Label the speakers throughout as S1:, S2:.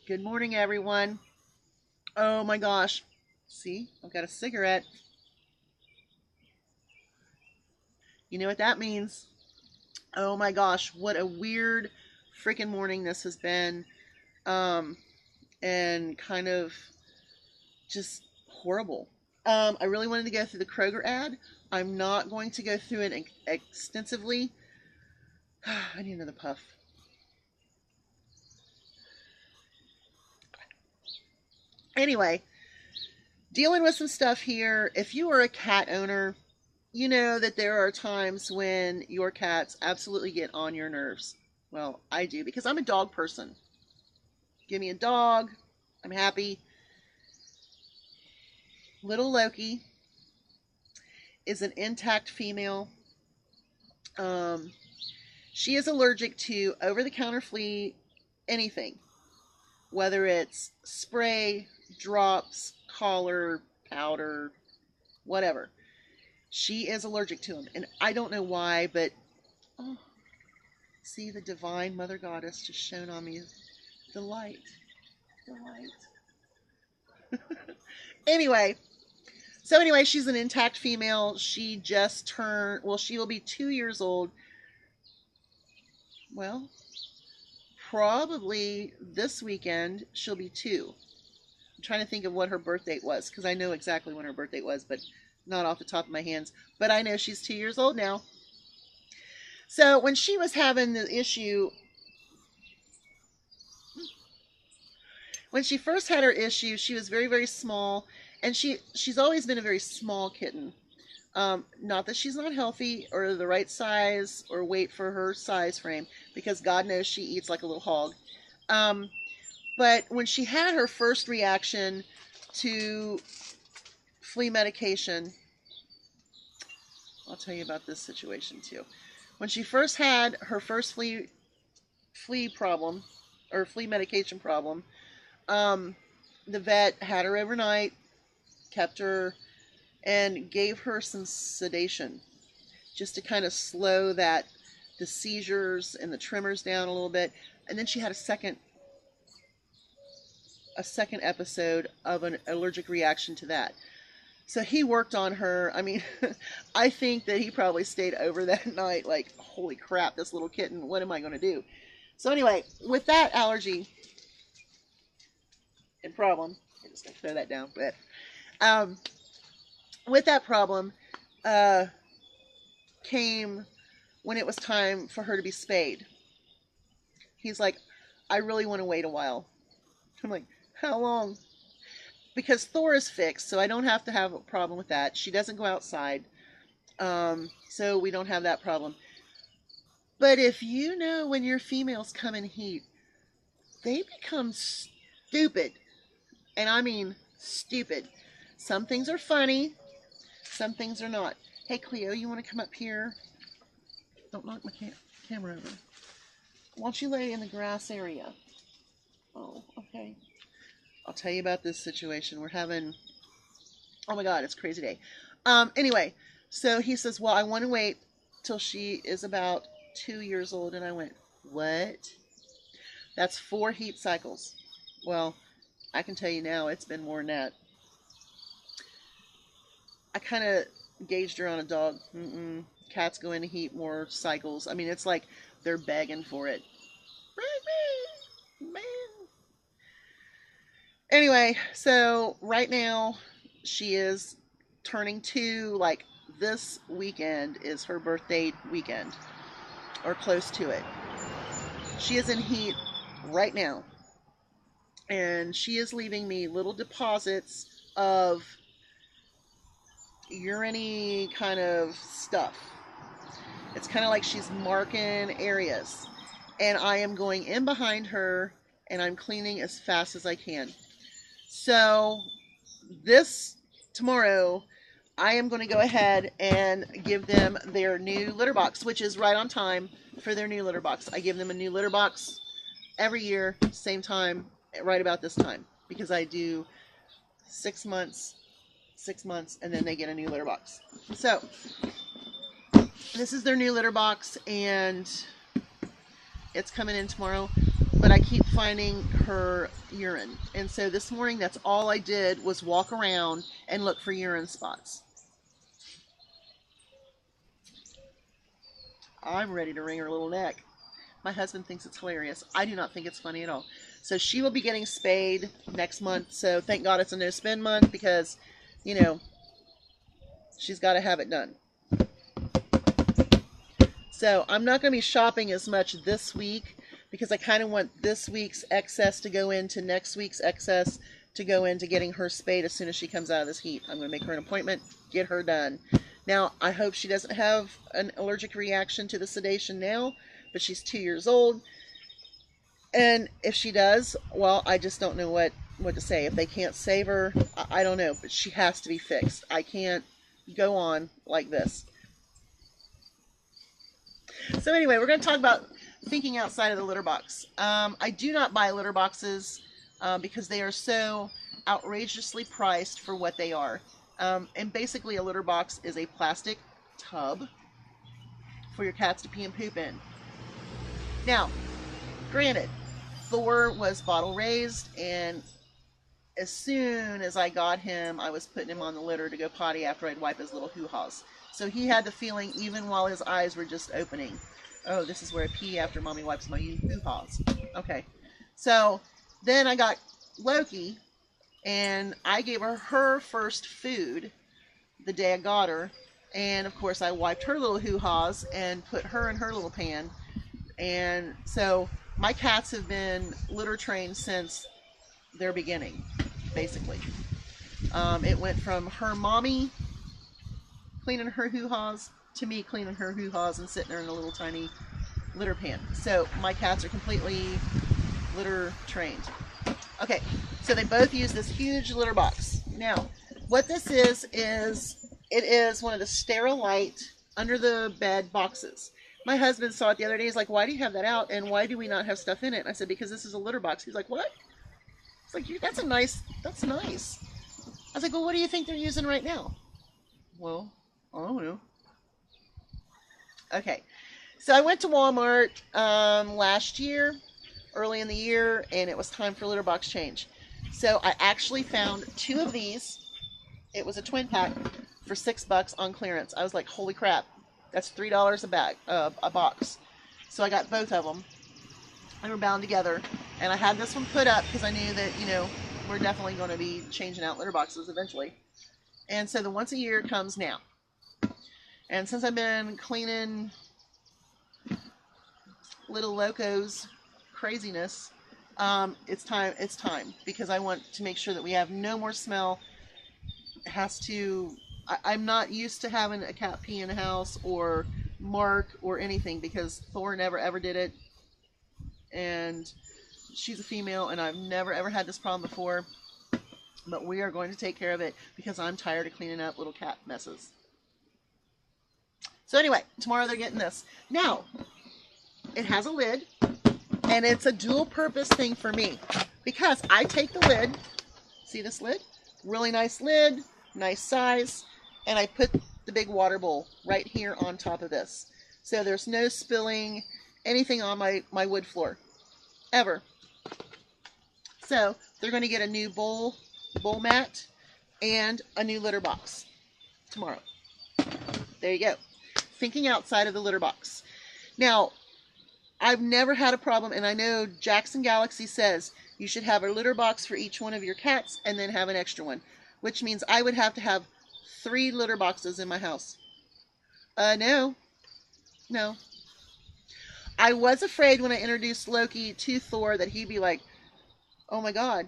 S1: Good morning, everyone. Oh my gosh. See, I've got a cigarette. You know what that means? Oh my gosh, what a weird freaking morning this has been. Um, and kind of just horrible. I really wanted to go through the Kroger ad. I'm not going to go through it extensively. I need another puff. Anyway, dealing with some stuff here. If you are a cat owner, you know that there are times when your cats absolutely get on your nerves. Well, I do because I'm a dog person. Give me a dog, I'm happy. Little Loki is an intact female. Um, she is allergic to over the counter flea anything, whether it's spray, drops, collar, powder, whatever. She is allergic to them. And I don't know why, but oh, see the divine Mother Goddess just shone on me. The light. The light. Anyway, she's an intact female. She just turned, well, she will be 2 years old. Well, probably this weekend she'll be two. I'm trying to think of what her birth date was because I know exactly when her birth date was, but not off the top of my hands. But I know she's 2 years old now. So when she was having the issue, when she first had her issue, she was very, very small, and she's always been a very small kitten. Not that she's not healthy or the right size or weight for her size frame, because God knows she eats like a little hog. Um, but when she had her first reaction to flea medication, I'll tell you about this situation too. When she first had her first flea problem or flea medication problem, the vet had her overnight, kept her, and gave her some sedation just to kind of slow the seizures and the tremors down a little bit. And then she had a second episode of an allergic reaction to that. So he worked on her. I mean, I think that he probably stayed over that night like, holy crap, this little kitten, what am I going to do? So anyway, with that allergy and problem, I'm just going to throw that down. But with that problem came when it was time for her to be spayed. He's like, I really want to wait a while. I'm like, how long? Because Thor is fixed, so I don't have to have a problem with that. She doesn't go outside, so we don't have that problem. But if you know when your females come in heat, they become stupid. And I mean stupid. Some things are funny, some things are not. Hey, Cleo, you want to come up here? Don't knock my camera over. Why don't you lay in the grass area? Oh, okay. I'll tell you about this situation. We're having, oh my God, it's a crazy day. Anyway, so he says, well, I want to wait till she is about 2 years old. And I went, what? That's 4 heat cycles. Well, I can tell you now, it's been more than that. I kind of gauged her on a dog. Cats go into heat more cycles. I mean, it's like they're begging for it. Man. Anyway, so right now she is turning 2. Like this weekend is her birthday weekend, or close to it. She is in heat right now, and she is leaving me little deposits of urine kind of stuff. It's kind of like she's marking areas, and I am going in behind her and I'm cleaning as fast as I can. So this tomorrow I am going to go ahead and give them their new litter box, which is right on time for their new litter box. I give them a new litter box every year, same time, right about this time, because I do 6 months, and then they get a new litter box. So this is their new litter box, and It's coming in tomorrow, but I keep finding her urine. And so this morning, that's all I did was walk around and look for urine spots. I'm ready to wring her little neck. My husband thinks it's hilarious. I do not think it's funny at all. So she will be getting spayed next month. So thank God it's a no spend month because, you know, she's got to have it done. So I'm not going to be shopping as much this week because I kind of want this week's excess to go into next week's excess to go into getting her spayed as soon as she comes out of this heat. I'm going to make her an appointment, get her done. Now, I hope she doesn't have an allergic reaction to the sedation now, but she's 2 years old. And if she does, well, I just don't know what to say. If they can't save her, I don't know, but she has to be fixed. I can't go on like this. So anyway, we're going to talk about thinking outside of the litter box. I do not buy litter boxes because they are so outrageously priced for what they are. And basically a litter box is a plastic tub for your cats to pee and poop in. Now, granted, Thor was bottle raised, and as soon as I got him, I was putting him on the litter to go potty after I'd wipe his little hoo-haws. So he had the feeling, even while his eyes were just opening, oh, this is where I pee after mommy wipes my hoo-haws. Okay. So then I got Loki, and I gave her first food the day I got her. And of course I wiped her little hoo-haws and put her in her little pan. And so my cats have been litter trained since their beginning, basically. It went from her mommy cleaning her hoo-haws to me cleaning her hoo-haws and sitting there in a little tiny litter pan. So my cats are completely litter trained. Okay, so they both use this huge litter box. Now, what this is it is one of the Sterilite under the bed boxes. My husband saw it the other day. He's like, why do you have that out? And why do we not have stuff in it? And I said, because this is a litter box. He's like, what? It's like, that's nice. I was like, well, what do you think they're using right now? Well, I don't know. Okay. So I went to Walmart last year, early in the year, and it was time for litter box change. So I actually found 2 of these. It was a twin pack for $6 on clearance. I was like, holy crap. That's $3 a bag, a box. So I got both of them. They were bound together. And I had this one put up because I knew that, you know, we're definitely going to be changing out litter boxes eventually. And so the once a year comes now. And since I've been cleaning Little Loco's craziness, it's time because I want to make sure that we have no more smell. It has to... I'm not used to having a cat pee in the house or mark or anything because Thor never ever did it. And she's a female and I've never ever had this problem before. But we are going to take care of it because I'm tired of cleaning up little cat messes. So anyway, tomorrow they're getting this. Now, it has a lid and it's a dual purpose thing for me because I take the lid, see this lid? Really nice lid, nice size. And I put the big water bowl right here on top of this. So there's no spilling anything on my wood floor. Ever. So they're going to get a new bowl mat and a new litter box tomorrow. There you go. Thinking outside of the litter box. Now, I've never had a problem, and I know Jackson Galaxy says you should have a litter box for each one of your cats and then have an extra one, which means I would have to have 3 litter boxes in my house. No. I was afraid when I introduced Loki to Thor that he'd be like, oh my God,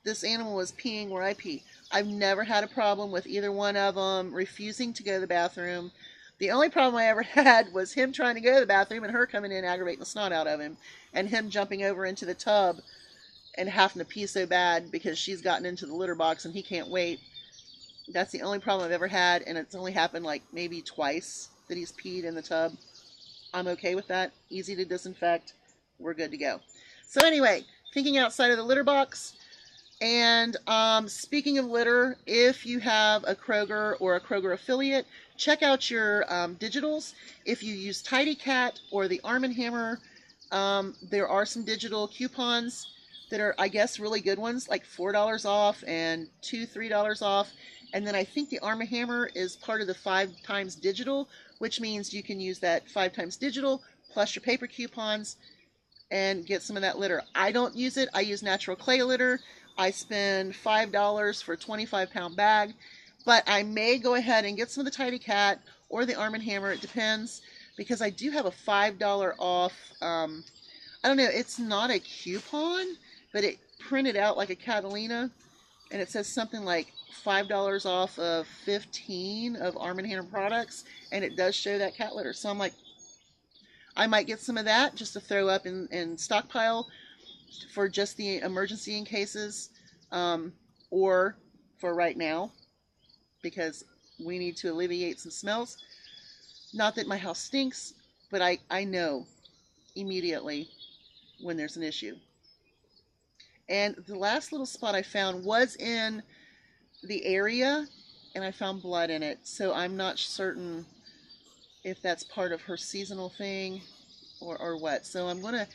S1: this animal was peeing where I pee. I've never had a problem with either one of them refusing to go to the bathroom. The only problem I ever had was him trying to go to the bathroom and her coming in aggravating the snot out of him, and him jumping over into the tub and having to pee so bad because she's gotten into the litter box and he can't wait. That's the only problem I've ever had, and it's only happened like maybe twice that he's peed in the tub. I'm okay with that. Easy to disinfect. We're good to go. So anyway, thinking outside of the litter box. And speaking of litter, if you have a Kroger or a Kroger affiliate, check out your digitals. If you use Tidy Cat or the Arm & Hammer There are some digital coupons that are, I guess, really good ones, like $4 off and $3 off. And then I think the Arm & Hammer is part of the 5 times digital, which means you can use that 5 times digital plus your paper coupons and get some of that litter. I don't use it. I use natural clay litter. I spend $5 for a 25-pound bag, but I may go ahead and get some of the Tidy Cat or the Arm & Hammer. It depends, because I do have a $5 off. I don't know. It's not a coupon, but it printed out like a Catalina, and it says something like $5 off of 15 of Arm & Hammer products, and it does show that cat litter. So I'm like, I might get some of that just to throw up in stockpile for just the emergency in cases, or for right now, because we need to alleviate some smells. Not that my house stinks, but I know immediately when there's an issue. And the last little spot I found was in the area, and I found blood in it. So I'm not certain if that's part of her seasonal thing or what. So I'm going to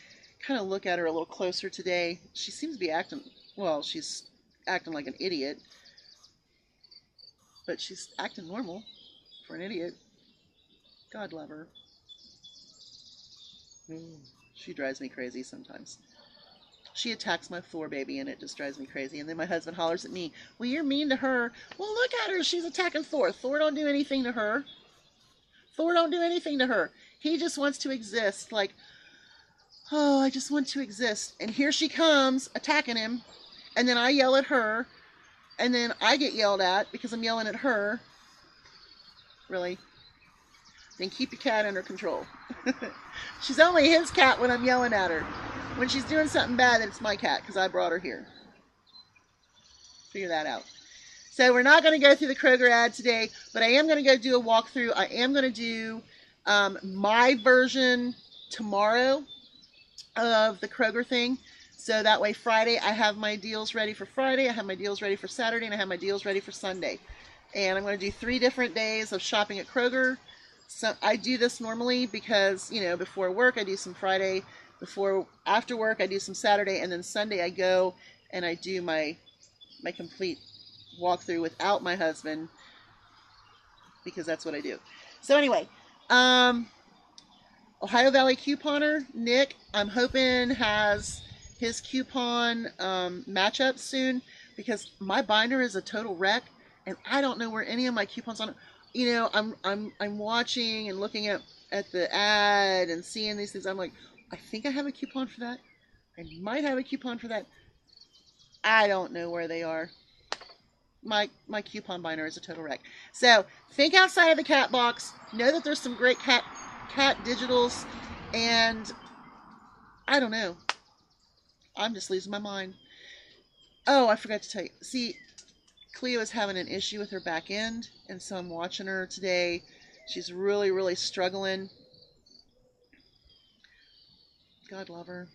S1: kind of look at her a little closer today. She seems to be acting, well, she's acting like an idiot, but she's acting normal for an idiot. God love her. She drives me crazy sometimes. She attacks my Thor baby, and it just drives me crazy. And then my husband hollers at me, well, you're mean to her. Well, look at her. She's attacking Thor. Thor don't do anything to her. Thor don't do anything to her. He just wants to exist. Like, oh, I just want to exist. And here she comes attacking him. And then I yell at her. And then I get yelled at because I'm yelling at her. Really? Then keep your cat under control. She's only his cat when I'm yelling at her. When she's doing something bad, then it's my cat because I brought her here. Figure that out. So we're not going to go through the Kroger ad today, but I am going to go do a walkthrough. I am going to do my version tomorrow of the Kroger thing. So that way Friday, I have my deals ready for Friday, I have my deals ready for Saturday, and I have my deals ready for Sunday. And I'm going to do 3 different days of shopping at Kroger. So I do this normally because, you know, before work I do some Friday, after work I do some Saturday, and then Sunday I go and I do my complete walkthrough without my husband, because that's what I do. So anyway, Ohio Valley couponer Nick, I'm hoping has his coupon matchup soon, because my binder is a total wreck and I don't know where any of my coupons on it. You know, I'm watching and looking at the ad and seeing these things. I'm like, I think I have a coupon for that. I might have a coupon for that. I don't know where they are. My coupon binder is a total wreck. So think outside of the cat box. Know that there's some great cat digitals, and I don't know. I'm just losing my mind. Oh, I forgot to tell you. See, Cleo is having an issue with her back end, and so I'm watching her today. She's really, really struggling. God love her.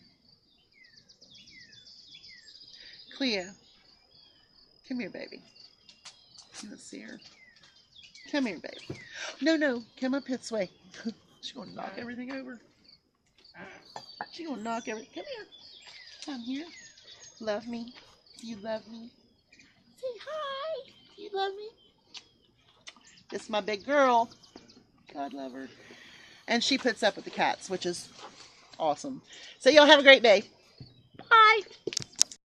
S1: Cleo, come here, baby. Let's see her. Come here, baby. No, come up this way. She's gonna knock everything over. She's gonna knock everything. Come here. Come here. Love me. You love me. Say hi. You love me. This is my big girl. God love her. And she puts up with the cats, which is awesome. So y'all have a great day.